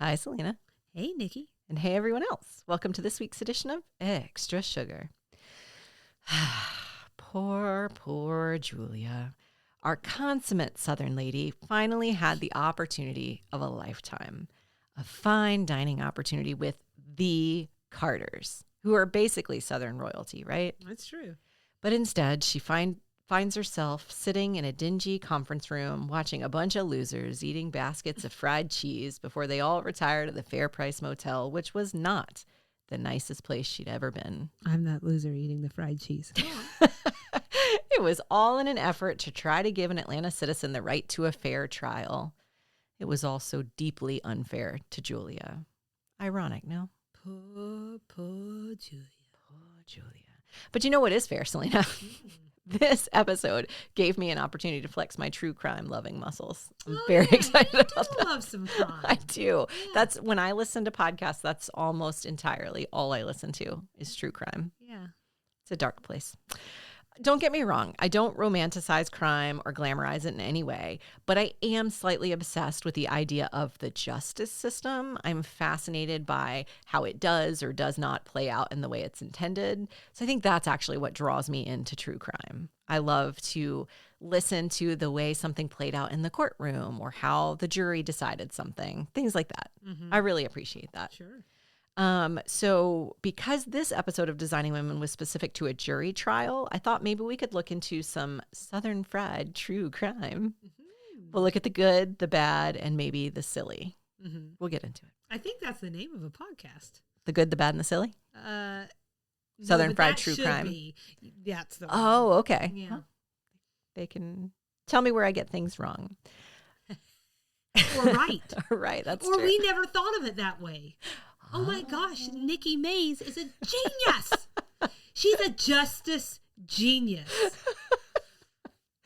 Hi, Selena. Hey, Nikki. And hey, everyone else. Welcome to this week's edition of Extra Sugar. Poor Julia. Our consummate Southern lady finally had the opportunity of a lifetime. A fine dining opportunity with the Carters, who are basically Southern royalty, right? That's true. But instead, she finds herself sitting in a dingy conference room watching a bunch of losers eating baskets of fried cheese before they all retire to the Fair Price Motel, which was not the nicest place she'd ever been. I'm that loser eating the fried cheese. It was all in an effort to try to give an Atlanta citizen the right to a fair trial. It was all so deeply unfair to Julia. Ironic, no? Poor Julia. Poor Julia. But you know what is fair, Selena? This episode gave me an opportunity to flex my true crime loving muscles. I'm very excited about that. I love some crime. I do. Yeah. That's when I listen to podcasts, that's almost entirely all I listen to is true crime. Yeah. It's a dark place. Don't get me wrong. I don't romanticize crime or glamorize it in any way, but I am slightly obsessed with the idea of the justice system. I'm fascinated by how it does or does not play out in the way it's intended. So I think that's actually what draws me into true crime. I love to listen to the way something played out in the courtroom or how the jury decided something, things like that. Mm-hmm. I really appreciate that. Sure. So because this episode of Designing Women was specific to a jury trial, I thought maybe we could look into some Southern fried true crime. Mm-hmm. We'll look at the good, the bad, and maybe the silly. Mm-hmm. We'll get into it. I think that's the name of a podcast. The good, the bad, and the silly? Southern fried true crime. That's the one. Oh, okay. Yeah. Huh. They can tell me where I get things wrong. Or right. Right, that's or true. Or we never thought of it that way. Oh my gosh, Nikki Mays is a genius. She's a justice genius.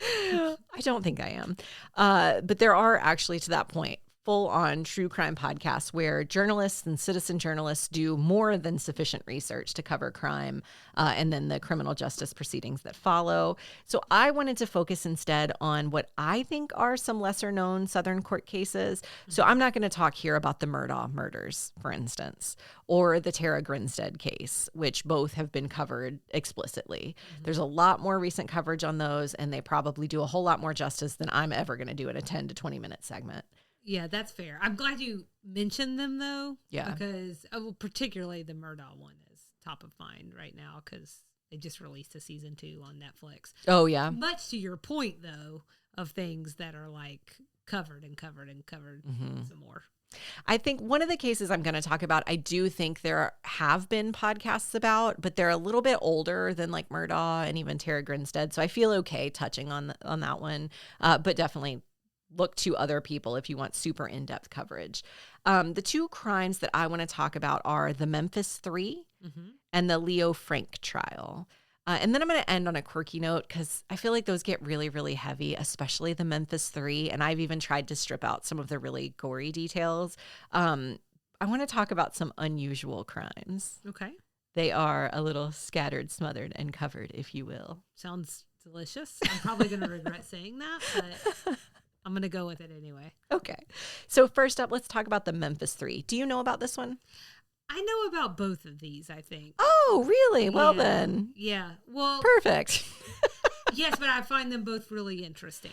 I don't think I am. But there are actually, to that point, full-on true crime podcasts where journalists and citizen journalists do more than sufficient research to cover crime and then the criminal justice proceedings that follow. So I wanted to focus instead on what I think are some lesser-known Southern court cases. So I'm not going to talk here about the Murdaugh murders, for instance, or the Tara Grinstead case, which both have been covered explicitly. Mm-hmm. There's a lot more recent coverage on those, and they probably do a whole lot more justice than I'm ever going to do in a 10 to 20-minute segment. Yeah, that's fair. I'm glad you mentioned them, though. Yeah. Because particularly the Murdaugh one is top of mind right now because they just released a season 2 on Netflix. Oh, yeah. Much to your point, though, of things that are like covered mm-hmm. some more. I think one of the cases I'm going to talk about, I do think there have been podcasts about, but they're a little bit older than like Murdaugh and even Tara Grinstead. So I feel okay touching on that one, but definitely look to other people if you want super in-depth coverage. The two crimes that I want to talk about are the Memphis 3 mm-hmm. and the Leo Frank trial. And then I'm going to end on a quirky note because I feel like those get really, really heavy, especially the Memphis 3. And I've even tried to strip out some of the really gory details. I want to talk about some unusual crimes. Okay. They are a little scattered, smothered, and covered, if you will. Sounds delicious. I'm probably going to regret saying that, but I'm going to go with it anyway. Okay. So first up, let's talk about the Memphis 3. Do you know about this one? I know about both of these, I think. Oh, really? Well, then. Yeah. Well. Perfect. Yes, but I find them both really interesting.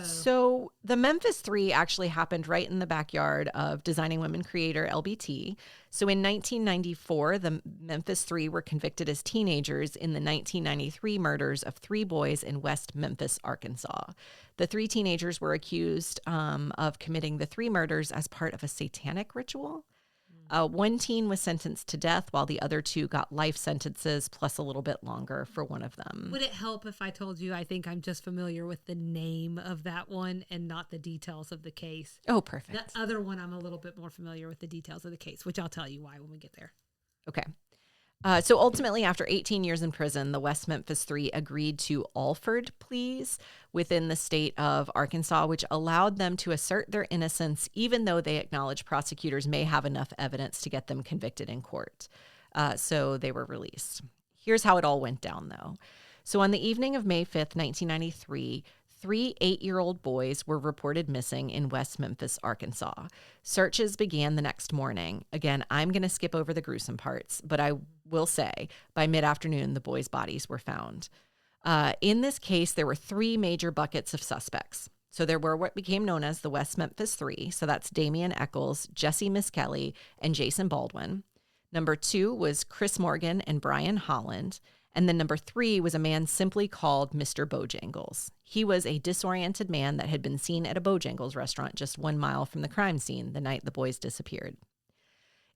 So the Memphis 3 actually happened right in the backyard of Designing Women creator LBT. So in 1994, the Memphis 3 were convicted as teenagers in the 1993 murders of 3 boys in West Memphis, Arkansas. The 3 teenagers were accused of committing the 3 murders as part of a satanic ritual. One teen was sentenced to death while the other 2 got life sentences plus a little bit longer for one of them. Would it help if I told you I think I'm just familiar with the name of that one and not the details of the case? Oh, perfect. The other one I'm a little bit more familiar with the details of the case, which I'll tell you why when we get there. Okay. So ultimately, after 18 years in prison, the West Memphis 3 agreed to Alford pleas within the state of Arkansas, which allowed them to assert their innocence, even though they acknowledged prosecutors may have enough evidence to get them convicted in court. So they were released. Here's how it all went down, though. So on the evening of May 5th, 1993, 3 8-year-old boys were reported missing in West Memphis, Arkansas. Searches began the next morning. Again, I'm going to skip over the gruesome parts, but I will say by mid-afternoon, the boys' bodies were found. In this case, there were 3 major buckets of suspects. So there were what became known as the West Memphis Three. So that's Damian Eccles, Jesse Miskelly, and Jason Baldwin. Number 2 was Chris Morgan and Brian Holland. And then number 3 was a man simply called Mr. Bojangles. He was a disoriented man that had been seen at a Bojangles restaurant just 1 mile from the crime scene the night the boys disappeared.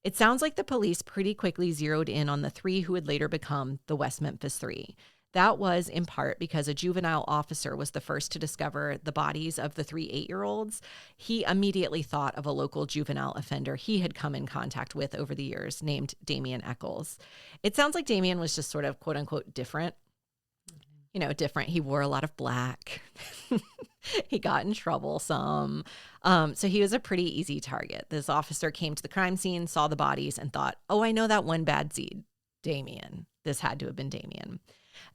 It sounds like the police pretty quickly zeroed in on the 3 who would later become the West Memphis Three. That was in part because a juvenile officer was the first to discover the bodies of the 3 8-year-olds. He immediately thought of a local juvenile offender he had come in contact with over the years named Damian Eccles. It sounds like Damian was just sort of quote unquote different. Different. He wore a lot of black. He got in trouble some. So he was a pretty easy target. This officer came to the crime scene, saw the bodies, and thought, oh, I know that one bad seed, Damian. This had to have been Damian.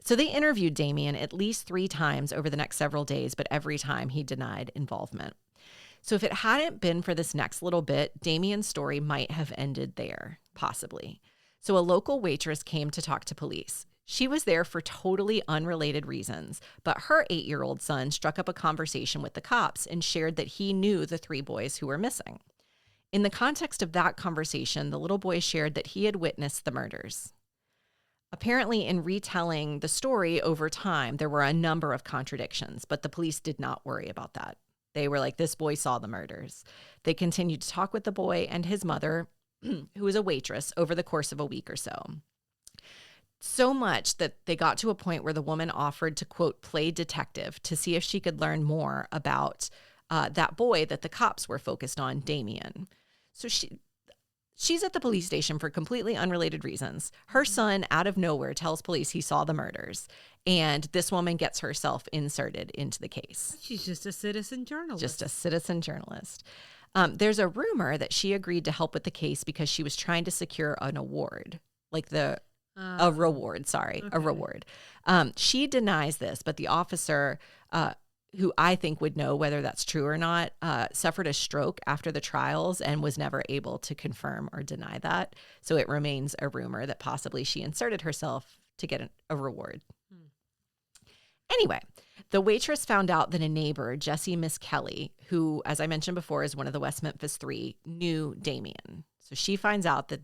So they interviewed Damian at least 3 times over the next several days, but every time he denied involvement. So if it hadn't been for this next little bit, Damian's story might have ended there, possibly. So a local waitress came to talk to police. She was there for totally unrelated reasons, but her 8-year-old son struck up a conversation with the cops and shared that he knew the 3 boys who were missing. In the context of that conversation, the little boy shared that he had witnessed the murders. Apparently, in retelling the story over time, there were a number of contradictions, but the police did not worry about that. They were like, this boy saw the murders. They continued to talk with the boy and his mother, who was a waitress, over the course of a week or so. So much that they got to a point where the woman offered to, quote, play detective to see if she could learn more about that boy that the cops were focused on, Damian. So she's at the police station for completely unrelated reasons. Her son, out of nowhere, tells police he saw the murders, and this woman gets herself inserted into the case. She's just a citizen journalist. Just a citizen journalist. There's a rumor that she agreed to help with the case because she was trying to secure an award, like a reward. She denies this, but the officer, who I think would know whether that's true or not, suffered a stroke after the trials and was never able to confirm or deny that. So it remains a rumor that possibly she inserted herself to get a reward. Anyway, the waitress found out that a neighbor, Jesse Miskelly, who, as I mentioned before, is one of the West Memphis Three, knew Damian. So she finds out that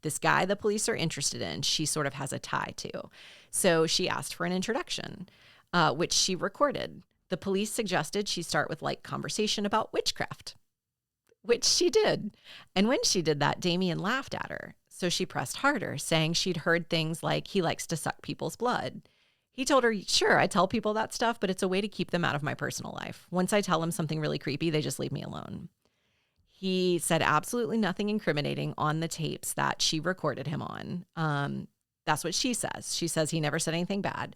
this guy the police are interested in, she sort of has a tie to. So she asked for an introduction, which she recorded. The police suggested she start with light conversation about witchcraft, which she did. And when she did that, Damian laughed at her. So she pressed harder, saying she'd heard things like he likes to suck people's blood. He told her, sure, I tell people that stuff, but it's a way to keep them out of my personal life. Once I tell them something really creepy, they just leave me alone. He said absolutely nothing incriminating on the tapes that she recorded him on. That's what she says. She says he never said anything bad.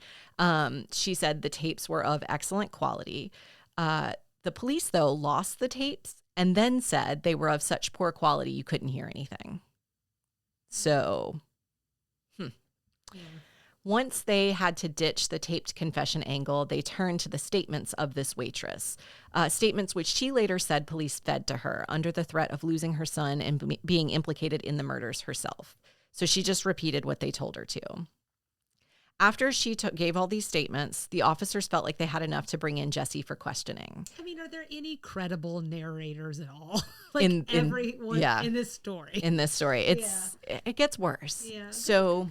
She said the tapes were of excellent quality. The police, though, lost the tapes and then said they were of such poor quality you couldn't hear anything. So, Once they had to ditch the taped confession angle, they turned to the statements of this waitress, statements which she later said police fed to her under the threat of losing her son and being implicated in the murders herself. So she just repeated what they told her to. After she gave all these statements, the officers felt like they had enough to bring in Jesse for questioning. I mean, are there any credible narrators at all? Everyone in this story. In this story. It gets worse. Yeah. So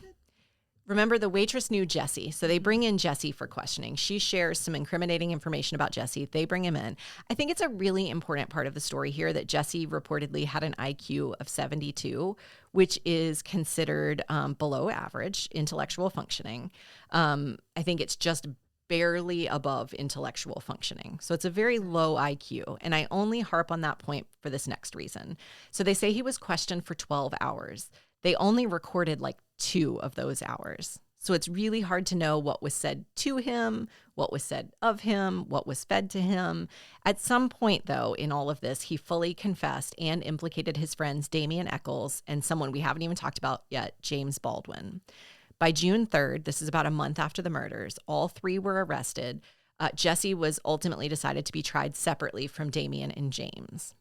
remember, the waitress knew Jesse, so they bring in Jesse for questioning. She shares some incriminating information about Jesse. They bring him in. I think it's a really important part of the story here that Jesse reportedly had an IQ of 72, which is considered below average intellectual functioning. I think it's just barely above intellectual functioning. So it's a very low IQ. And I only harp on that point for this next reason. So they say he was questioned for 12 hours. They only recorded like 2 of those hours. So it's really hard to know what was said to him, what was said of him, what was fed to him. At some point, though, in all of this, he fully confessed and implicated his friends Damian Eccles and someone we haven't even talked about yet, James Baldwin. By June 3rd, this is about a month after the murders, all 3 were arrested. Jesse was ultimately decided to be tried separately from Damien and James.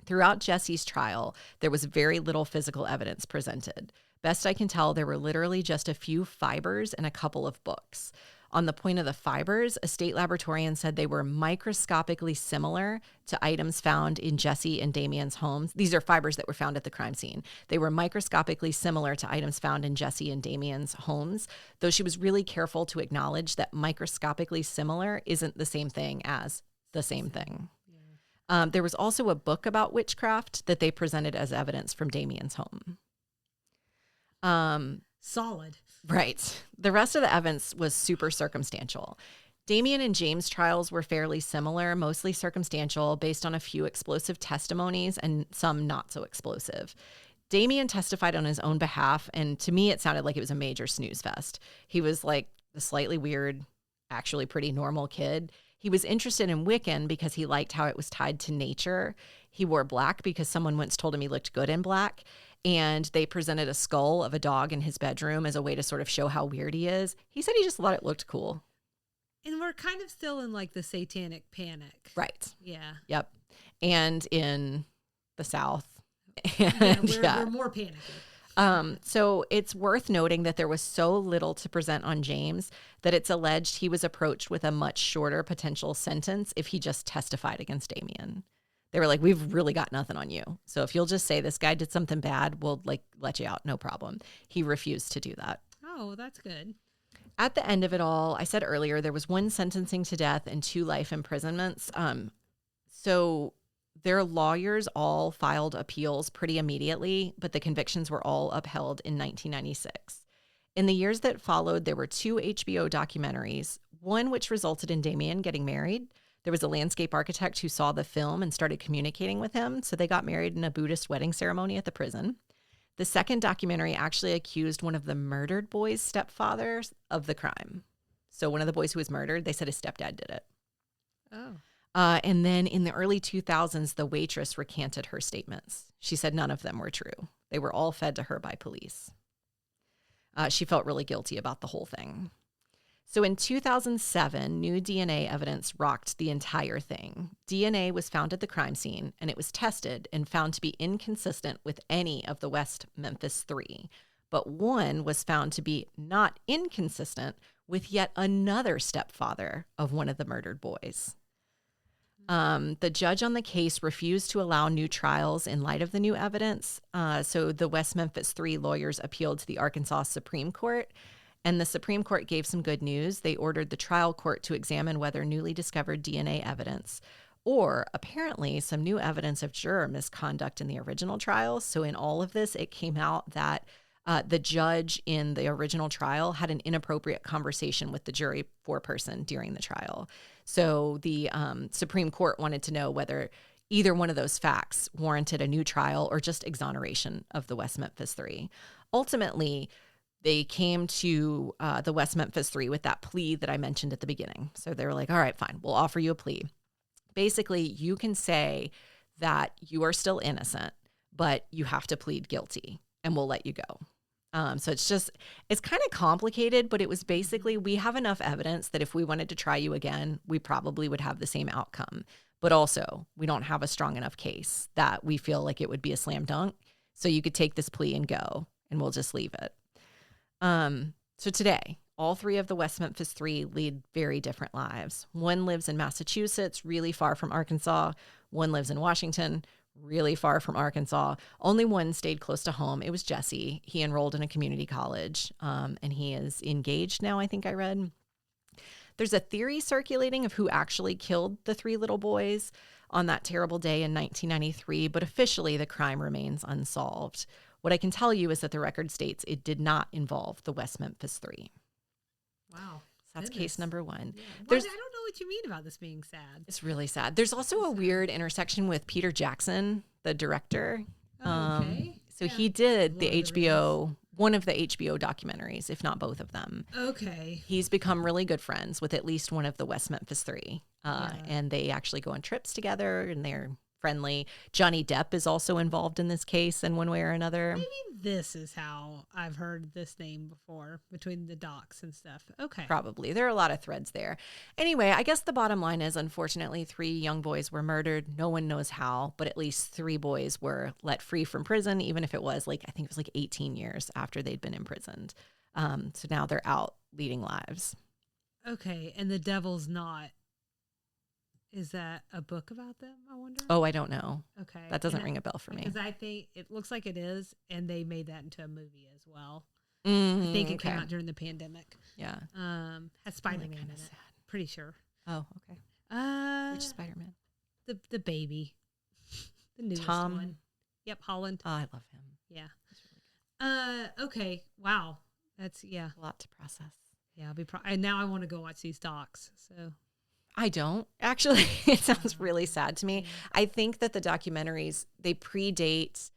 Throughout Jesse's trial, there was very little physical evidence presented. Best I can tell, there were literally just a few fibers and a couple of books. On the point of the fibers, a state laboratorian said they were microscopically similar to items found in Jesse and Damien's homes. These are fibers that were found at the crime scene. They were microscopically similar to items found in Jesse and Damien's homes, though she was really careful to acknowledge that microscopically similar isn't the same thing as the same thing. There was also a book about witchcraft that they presented as evidence from Damien's home. Solid. Right. The rest of the evidence was super circumstantial. Damien and James' trials were fairly similar, mostly circumstantial, based on a few explosive testimonies and some not so explosive. Damien testified on his own behalf, and to me, it sounded like it was a major snooze fest. He was like a slightly weird, actually pretty normal kid. He was interested in Wiccan because he liked how it was tied to nature. He wore black because someone once told him he looked good in black. And they presented a skull of a dog in his bedroom as a way to sort of show how weird he is. He said he just thought it looked cool. And we're kind of still in like the satanic panic. Right. Yeah. Yep. And in the South. We're more panicky. So it's worth noting that there was so little to present on James that it's alleged he was approached with a much shorter potential sentence if he just testified against Damien. They were like, we've really got nothing on you. So if you'll just say this guy did something bad, we'll let you out. No problem. He refused to do that. Oh, that's good. At the end of it all, I said earlier, there was one sentencing to death and 2 life imprisonments. So their lawyers all filed appeals pretty immediately, but the convictions were all upheld in 1996. In the years that followed, there were 2 HBO documentaries, one which resulted in Damien getting married. There was a landscape architect who saw the film and started communicating with him, so they got married in a Buddhist wedding ceremony at the prison. The second documentary actually accused one of the murdered boys' stepfathers of the crime. So one of the boys who was murdered, they said his stepdad did it. Oh. And then in the early 2000s, the waitress recanted her statements. She said none of them were true. They were all fed to her by police. She felt really guilty about the whole thing. So in 2007, new DNA evidence rocked the entire thing. DNA was found at the crime scene, and it was tested and found to be inconsistent with any of the West Memphis 3. But one was found to be not inconsistent with yet another stepfather of one of the murdered boys. The judge on the case refused to allow new trials in light of the new evidence. So the West Memphis 3 lawyers appealed to the Arkansas Supreme Court. And the Supreme Court gave some good news. They ordered the trial court to examine whether newly discovered DNA evidence or apparently some new evidence of juror misconduct in the original trial. So in all of this, it came out that the judge in the original trial had an inappropriate conversation with the jury foreperson during the trial. So the Supreme Court wanted to know whether either one of those facts warranted a new trial or just exoneration of the West Memphis 3. Ultimately, they came to the West Memphis 3 with that plea that I mentioned at the beginning. So they were like, all right, fine, we'll offer you a plea. Basically, you can say that you are still innocent, but you have to plead guilty and we'll let you go. So it's kind of complicated, but it was basically, we have enough evidence that if we wanted to try you again, we probably would have the same outcome. But also, we don't have a strong enough case that we feel like it would be a slam dunk. So you could take this plea and go, and we'll just leave it. So today, all 3 of the West Memphis 3 lead very different lives. One lives in Massachusetts, really far from Arkansas. One lives in Washington, really far from Arkansas. Only one stayed close to home. It was Jesse. He enrolled in a community college, and he is engaged now, I think I read. There's a theory circulating of who actually killed the 3 little boys on that terrible day in 1993, but officially the crime remains unsolved. What I can tell you is that the record states it did not involve the West Memphis 3. Wow. So that's case number 1. Yeah. I don't know what you mean about this being sad. It's really sad. There's also a weird intersection with Peter Jackson, the director. Okay. So he did one of the HBO documentaries, if not both of them. Okay. He's become really good friends with at least one of the West Memphis 3. And they actually go on trips together, and they're friendly. Johnny Depp is also involved in this case in one way or another. Maybe this is how I've heard this name before, between the docs and stuff. Okay. Probably. There are a lot of threads there. Anyway, I guess the bottom line is, unfortunately, 3 young boys were murdered. No one knows how, but at least 3 boys were let free from prison, even if it was I think it was 18 years after they'd been imprisoned. So now they're out leading lives. Okay. And The Devil's Knot. Is that a book about them, I wonder? Oh, I don't know. Okay. That doesn't ring a bell for me. Because I think it looks like it is, and they made that into a movie as well. Mm, I think it came out during the pandemic. Yeah. Has Spider-Man in it. Sad. Pretty sure. Oh, okay. Which Spider-Man? The baby. The newest Tom? one. Yep, Holland. Oh, I love him. Yeah. He's really good. Okay. Wow. That's, yeah. A lot to process. Yeah, I'll be and now I want to go watch these docs. So I don't, actually. It sounds really sad to me. I think that the documentaries, they predate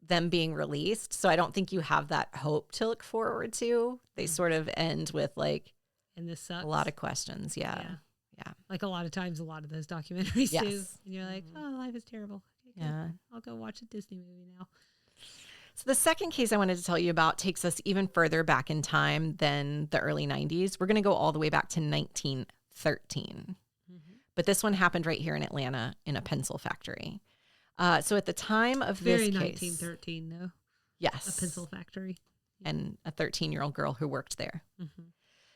them being released. So I don't think you have that hope to look forward to. They sort of end with and this sucks. a lot of questions. Yeah. Like a lot of times, a lot of those documentaries Yes. do. And you're like, oh, life is terrible. Okay, Yeah. I'll go watch a Disney movie now. So the second case I wanted to tell you about takes us even further back in time than the early 90s. We're going to go all the way back to 1913. But this one happened right here in Atlanta in a pencil factory. So at the time of Very this case. 1913, though. Yes. A pencil factory. And a 13-year-old girl who worked there. Mm-hmm.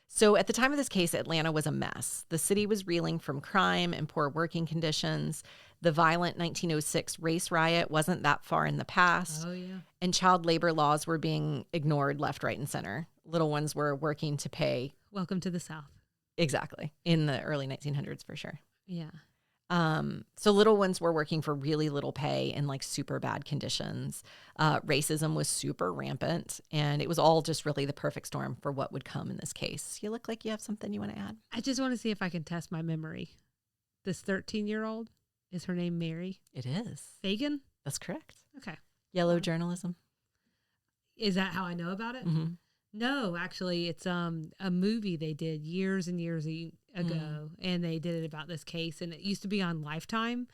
So at the time of this case, Atlanta was a mess. The city was reeling from crime and poor working conditions. The violent 1906 race riot wasn't that far in the past. Oh, yeah. And child labor laws were being ignored left, right, and center. Little ones were working to pay. Welcome to the South. Exactly. In the early 1900s, for sure. Yeah. So little ones were working for really little pay in super bad conditions. Racism was super rampant, and it was all just really the perfect storm for what would come in this case. You look like you have something you want to add. I just want to see if I can test my memory. This 13-year-old, is her name Mary? It is. Fagan? That's correct. Okay. Yellow journalism. Is that how I know about it? Mm-hmm. No, actually, it's a movie they did years and years ago, and they did it about this case, and it used to be on Lifetime,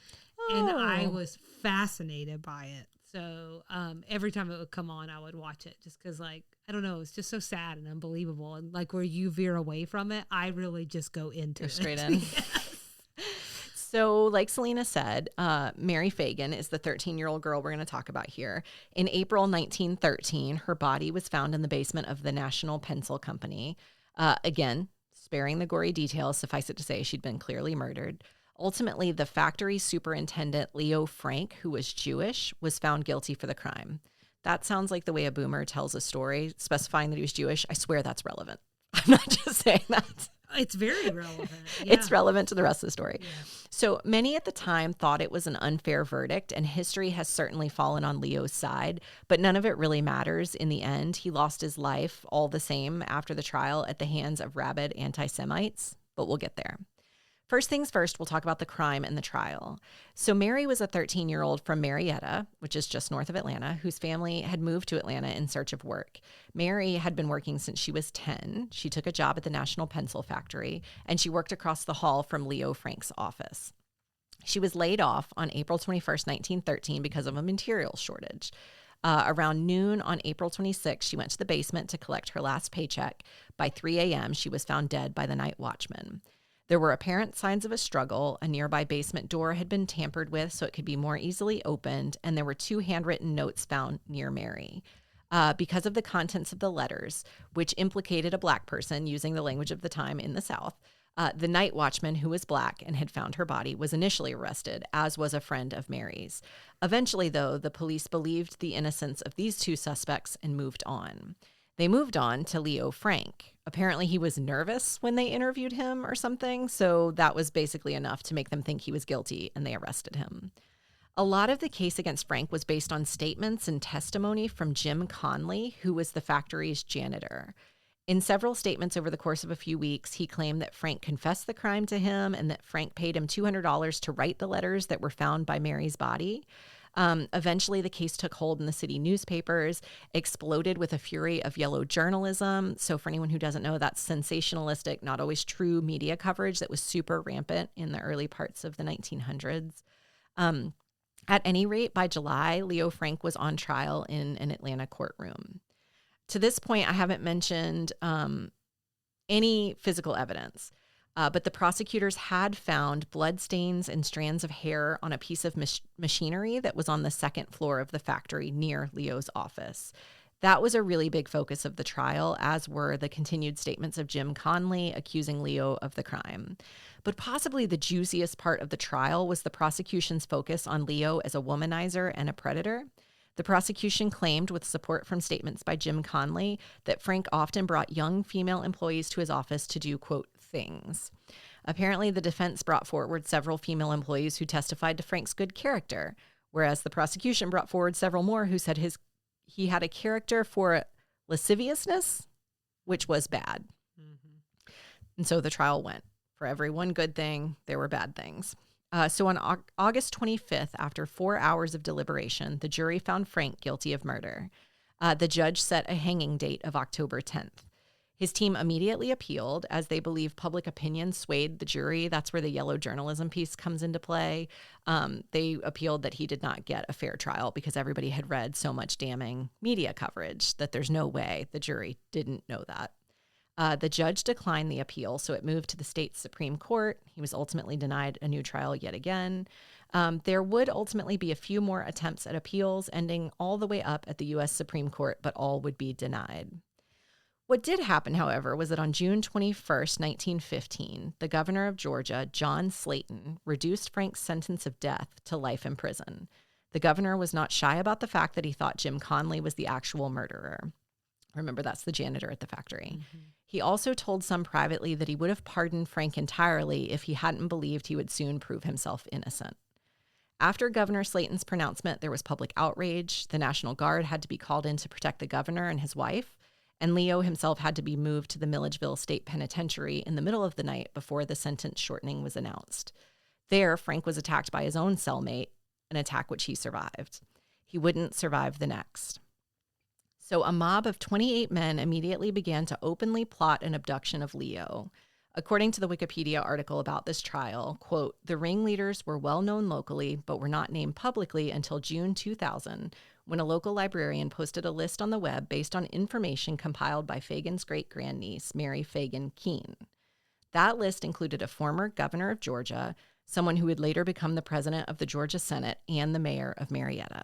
and I was fascinated by it. So every time it would come on, I would watch it just because, I don't know, it's just so sad and unbelievable, and where you veer away from it, I really just go into it. Straight in. Yes. So like Selena said, Mary Fagan is the 13-year-old girl we're going to talk about here. In April 1913, her body was found in the basement of the National Pencil Company. Again, sparing the gory details, suffice it to say she'd been clearly murdered. Ultimately, the factory superintendent, Leo Frank, who was Jewish, was found guilty for the crime. That sounds like the way a boomer tells a story, specifying that he was Jewish. I swear that's relevant. I'm not just saying that. It's very relevant. Yeah. It's relevant to the rest of the story. Yeah. So many at the time thought it was an unfair verdict, and history has certainly fallen on Leo's side, but none of it really matters in the end. He lost his life all the same after the trial at the hands of rabid anti-Semites, but we'll get there. First things first, we'll talk about the crime and the trial. So Mary was a 13-year-old from Marietta, which is just north of Atlanta, whose family had moved to Atlanta in search of work. Mary had been working since she was 10. She took a job at the National Pencil Factory, and she worked across the hall from Leo Frank's office. She was laid off on April 21st, 1913 because of a material shortage. Around noon on April 26th, she went to the basement to collect her last paycheck. By 3 a.m., she was found dead by the night watchman. There were apparent signs of a struggle. A nearby basement door had been tampered with so it could be more easily opened, and there were 2 handwritten notes found near Mary. Because of the contents of the letters, which implicated a black person using the language of the time in the South, the night watchman, who was black and had found her body, was initially arrested, as was a friend of Mary's. Eventually, though, the police believed the innocence of these 2 suspects and moved on. They moved on to Leo Frank. Apparently, he was nervous when they interviewed him or something, so that was basically enough to make them think he was guilty, and they arrested him. A lot of the case against Frank was based on statements and testimony from Jim Conley, who was the factory's janitor. In several statements over the course of a few weeks, he claimed that Frank confessed the crime to him and that Frank paid him $200 to write the letters that were found by Mary's body. Eventually, the case took hold in the city newspapers, exploded with a fury of yellow journalism. So for anyone who doesn't know, that's sensationalistic, not always true media coverage that was super rampant in the early parts of the 1900s. At any rate, by July, Leo Frank was on trial in an Atlanta courtroom. To this point, I haven't mentioned any physical evidence, but the prosecutors had found bloodstains and strands of hair on a piece of machinery that was on the second floor of the factory near Leo's office. That was a really big focus of the trial, as were the continued statements of Jim Conley accusing Leo of the crime. But possibly the juiciest part of the trial was the prosecution's focus on Leo as a womanizer and a predator. The prosecution claimed, with support from statements by Jim Conley, that Frank often brought young female employees to his office to do, quote, things. Apparently, the defense brought forward several female employees who testified to Frank's good character, whereas the prosecution brought forward several more who said he had a character for lasciviousness, which was bad. Mm-hmm. And so the trial went. For every one good thing, there were bad things. So on August 25th, after 4 hours of deliberation, the jury found Frank guilty of murder. The judge set a hanging date of October 10th. His team immediately appealed, as they believe public opinion swayed the jury. That's where the yellow journalism piece comes into play. They appealed that he did not get a fair trial because everybody had read so much damning media coverage that there's no way the jury didn't know that. The judge declined the appeal, so it moved to the state Supreme Court. He was ultimately denied a new trial yet again. There would ultimately be a few more attempts at appeals, ending all the way up at the U.S. Supreme Court, but all would be denied. What did happen, however, was that on June 21st, 1915, the governor of Georgia, John Slayton, reduced Frank's sentence of death to life in prison. The governor was not shy about the fact that he thought Jim Conley was the actual murderer. Remember, that's the janitor at the factory. Mm-hmm. He also told some privately that he would have pardoned Frank entirely if he hadn't believed he would soon prove himself innocent. After Governor Slayton's pronouncement, there was public outrage. The National Guard had to be called in to protect the governor and his wife, and Leo himself had to be moved to the Milledgeville State Penitentiary in the middle of the night before the sentence shortening was announced. There, Frank was attacked by his own cellmate, an attack which he survived. He wouldn't survive the next. So a mob of 28 men immediately began to openly plot an abduction of Leo. According to the Wikipedia article about this trial, quote, the ringleaders were well known locally, but were not named publicly until June 2000, when a local librarian posted a list on the web based on information compiled by Fagan's great-grandniece, Mary Fagan Keene. That list included a former governor of Georgia, someone who would later become the president of the Georgia Senate, and the mayor of Marietta.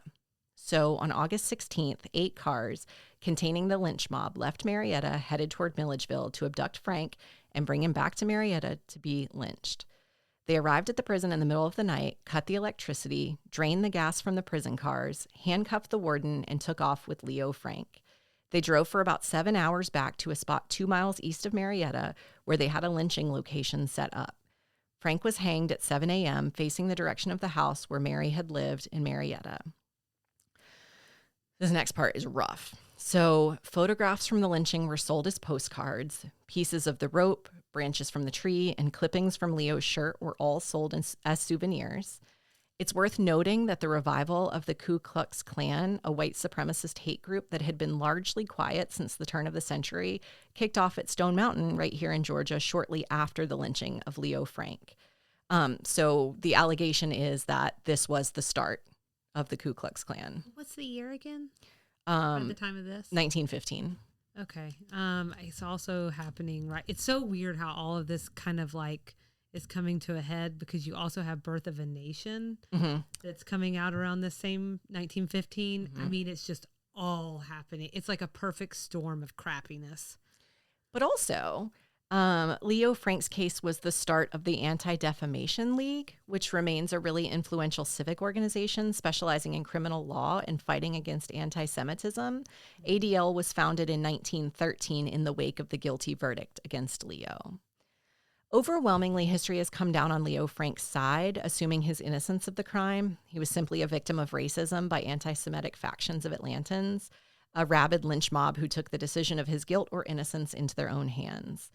So on August 16th, 8 cars containing the lynch mob left Marietta, headed toward Milledgeville to abduct Frank and bring him back to Marietta to be lynched. They arrived at the prison in the middle of the night, cut the electricity, drained the gas from the prison cars, handcuffed the warden, and took off with Leo Frank. They drove for about 7 hours back to a spot 2 miles east of Marietta, where they had a lynching location set up. Frank was hanged at 7 a.m., facing the direction of the house where Mary had lived in Marietta. This next part is rough. So photographs from the lynching were sold as postcards. Pieces of the rope, branches from the tree, and clippings from Leo's shirt were all sold as souvenirs. It's worth noting that the revival of the Ku Klux Klan, a white supremacist hate group that had been largely quiet since the turn of the century, kicked off at Stone Mountain right here in Georgia shortly after the lynching of Leo Frank. So the allegation is that this was the start of the Ku Klux Klan. What's the year again? At the time of this? 1915. Okay. It's also happening, right? It's so weird how all of this kind of like is coming to a head, because you also have Birth of a Nation that's coming out around the same 1915. Mm-hmm. I mean, it's just all happening. It's like a perfect storm of crappiness. But also, Leo Frank's case was the start of the Anti-Defamation League, which remains a really influential civic organization specializing in criminal law and fighting against anti-Semitism. ADL was founded in 1913 in the wake of the guilty verdict against Leo. Overwhelmingly, history has come down on Leo Frank's side, assuming his innocence of the crime. He was simply a victim of racism by anti-Semitic factions of Atlantans, a rabid lynch mob who took the decision of his guilt or innocence into their own hands.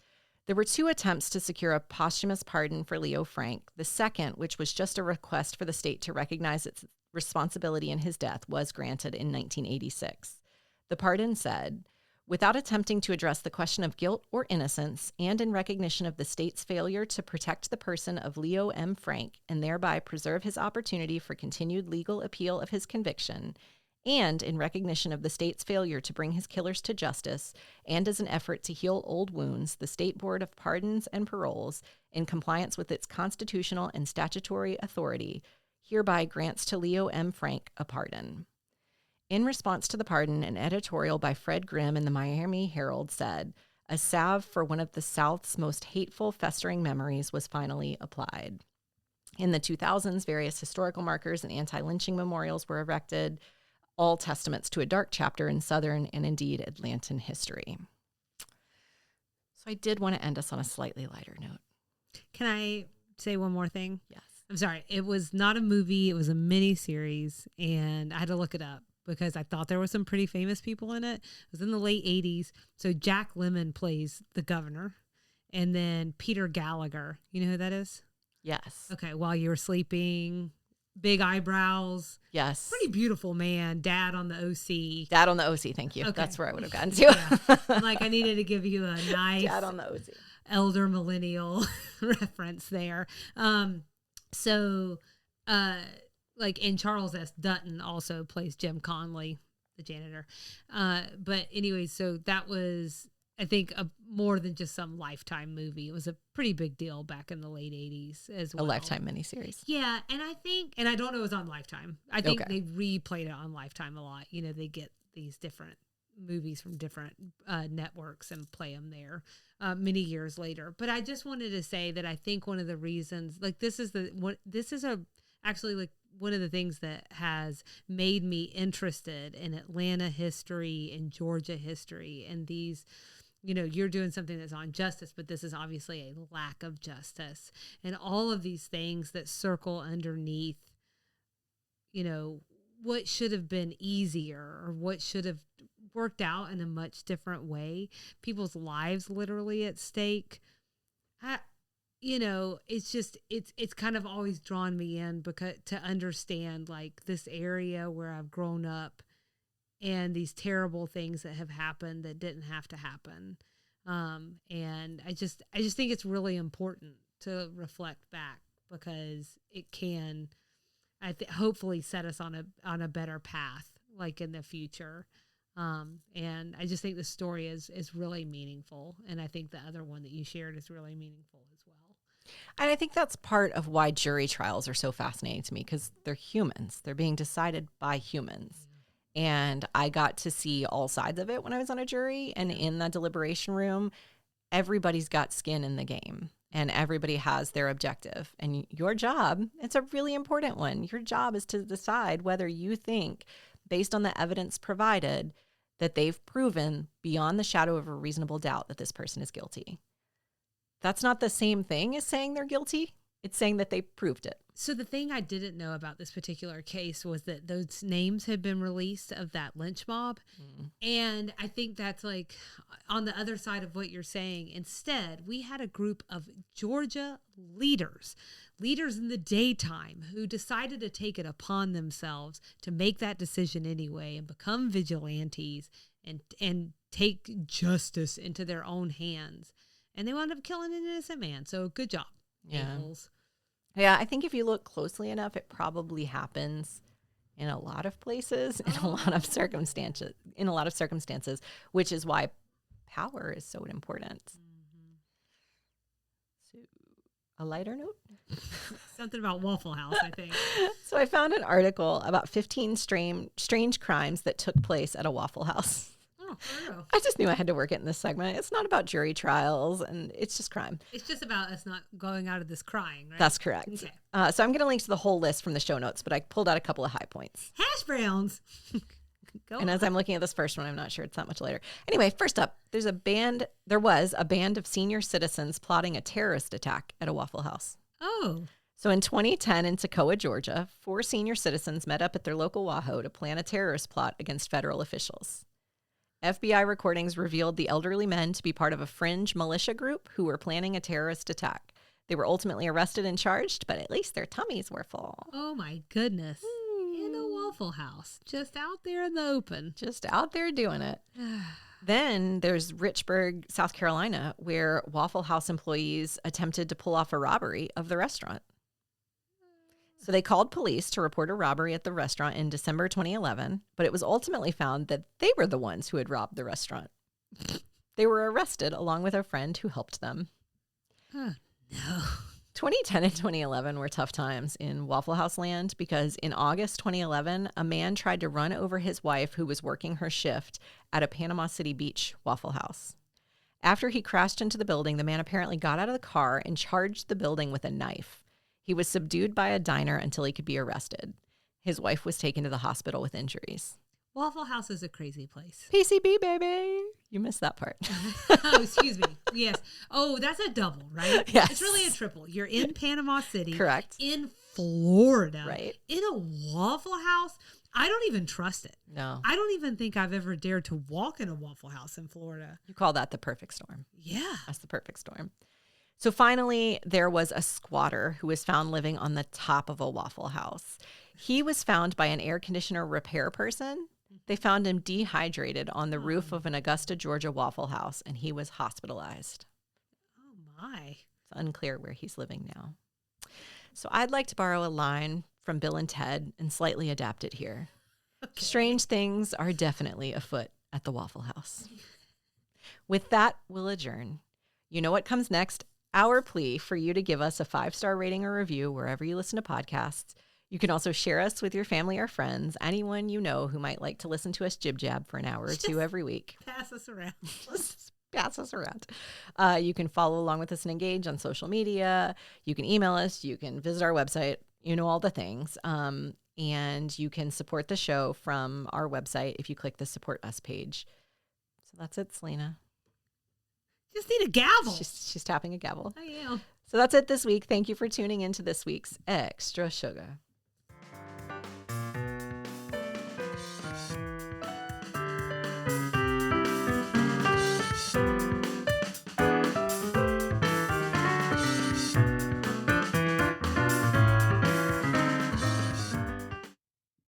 There were 2 attempts to secure a posthumous pardon for Leo Frank. The second, which was just a request for the state to recognize its responsibility in his death, was granted in 1986. The pardon said, Without attempting to address the question of guilt or innocence, and in recognition of the state's failure to protect the person of Leo M. Frank and thereby preserve his opportunity for continued legal appeal of his conviction, and in recognition of the state's failure to bring his killers to justice, and as an effort to heal old wounds, the State Board of Pardons and Paroles, in compliance with its constitutional and statutory authority, hereby grants to Leo M. Frank a pardon. In response to the pardon, an editorial by Fred Grimm in the Miami Herald said, "A salve for one of the South's most hateful, festering memories was finally applied." In the 2000s, various historical markers and anti-lynching memorials were erected, all testaments to a dark chapter in Southern and indeed Atlantan history. So I did want to end us on a slightly lighter note. Can I say one more thing? Yes. I'm sorry. It was not a movie. It was a mini series, and I had to look it up because I thought there were some pretty famous people in it. It was in the late 80s. So Jack Lemmon plays the governor, and then Peter Gallagher. You know who that is? Yes. Okay. While You Were Sleeping, big eyebrows. Yes. Pretty beautiful man. Dad on the OC. Dad on the OC. Thank you. Okay. That's where I would have gotten to. Yeah. I needed to give you a nice Dad on the OC. elder millennial reference there. And Charles S. Dutton also plays Jim Conley, the janitor. But anyway, so that was, I think, more than just some Lifetime movie. It was a pretty big deal back in the late 80s as well. A Lifetime miniseries. Yeah, and I think, and I don't know it was on Lifetime. I think Okay. they replayed it on Lifetime a lot. You know, they get these different movies from different networks and play them there many years later. But I just wanted to say that I think one of the reasons, actually one of the things that has made me interested in Atlanta history and Georgia history and these, you're doing something that's on justice, but this is obviously a lack of justice and all of these things that circle underneath, what should have been easier or what should have worked out in a much different way, people's lives literally at stake. It's kind of always drawn me in because to understand this area where I've grown up and these terrible things that have happened that didn't have to happen. And I just think it's really important to reflect back because it can, hopefully set us on a better path, in the future. And I just think the story is really meaningful. And I think the other one that you shared is really meaningful as well. And I think that's part of why jury trials are so fascinating to me because they're humans. They're being decided by humans. Yeah. And I got to see all sides of it when I was on a jury. And in the deliberation room, everybody's got skin in the game. And everybody has their objective. And your job, it's a really important one. Your job is to decide whether you think, based on the evidence provided, that they've proven beyond the shadow of a reasonable doubt that this person is guilty. That's not the same thing as saying they're guilty. It's saying that they proved it. So the thing I didn't know about this particular case was that those names had been released of that lynch mob. Mm. And I think that's on the other side of what you're saying. Instead, we had a group of Georgia leaders in the daytime who decided to take it upon themselves to make that decision anyway and become vigilantes and take justice into their own hands. And they wound up killing an innocent man. So good job. Yeah. Angels. Yeah, I think if you look closely enough, it probably happens in a lot of places, in a lot of circumstances, which is why power is so important. Mm-hmm. So, a lighter note? Something about Waffle House, I think. So I found an article about 15 strange crimes that took place at a Waffle House. Oh, for real. I just knew I had to work it in this segment. It's not about jury trials, and it's just crime. It's just about us not going out of this crying, right? That's correct. Okay. So I'm going to link to the whole list from the show notes, but I pulled out a couple of high points. Hash browns. As I'm looking at this first one, I'm not sure it's that much later. Anyway, first up, there was a band of senior citizens plotting a terrorist attack at a Waffle House. Oh. So in 2010 in Toccoa, Georgia, 4 senior citizens met up at their local Wahoo to plan a terrorist plot against federal officials. FBI recordings revealed the elderly men to be part of a fringe militia group who were planning a terrorist attack. They were ultimately arrested and charged, but at least their tummies were full. Oh, my goodness. In a Waffle House, just out there in the open. Just out there doing it. Then there's Richburg, South Carolina, where Waffle House employees attempted to pull off a robbery of the restaurant. So they called police to report a robbery at the restaurant in December 2011, but it was ultimately found that they were the ones who had robbed the restaurant. They were arrested along with a friend who helped them. No. 2010 and 2011 were tough times in Waffle House land because in August 2011, a man tried to run over his wife who was working her shift at a Panama City Beach Waffle House. After he crashed into the building, the man apparently got out of the car and charged the building with a knife. He was subdued by a diner until he could be arrested. His wife was taken to the hospital with injuries. Waffle House is a crazy place. PCB, baby. You missed that part. Oh, excuse me. Yes. Oh, that's a double, right? Yes. It's really a triple. You're in Panama City. Correct. In Florida. Right. In a Waffle House. I don't even trust it. No. I don't even think I've ever dared to walk in a Waffle House in Florida. You call that the perfect storm. Yeah. That's the perfect storm. So finally, there was a squatter who was found living on the top of a Waffle House. He was found by an air conditioner repair person. They found him dehydrated on the roof of an Augusta, Georgia Waffle House, and he was hospitalized. Oh, my. It's unclear where he's living now. So I'd like to borrow a line from Bill and Ted and slightly adapt it here. Okay. Strange things are definitely afoot at the Waffle House. With that, we'll adjourn. You know what comes next? Our plea for you to give us a 5-star rating or review wherever you listen to podcasts. You can also share us with your family or friends, anyone you know who might like to listen to us jib-jab for an hour or two every week. Pass us around. Pass us around. You can follow along with us and engage on social media. You can email us. You can visit our website. You know all the things. And you can support the show from our website if you click the Support Us page. So that's it, Selena. Just need a gavel. She's tapping a gavel. I am. So that's it this week. Thank you for tuning in to this week's Extra Sugar.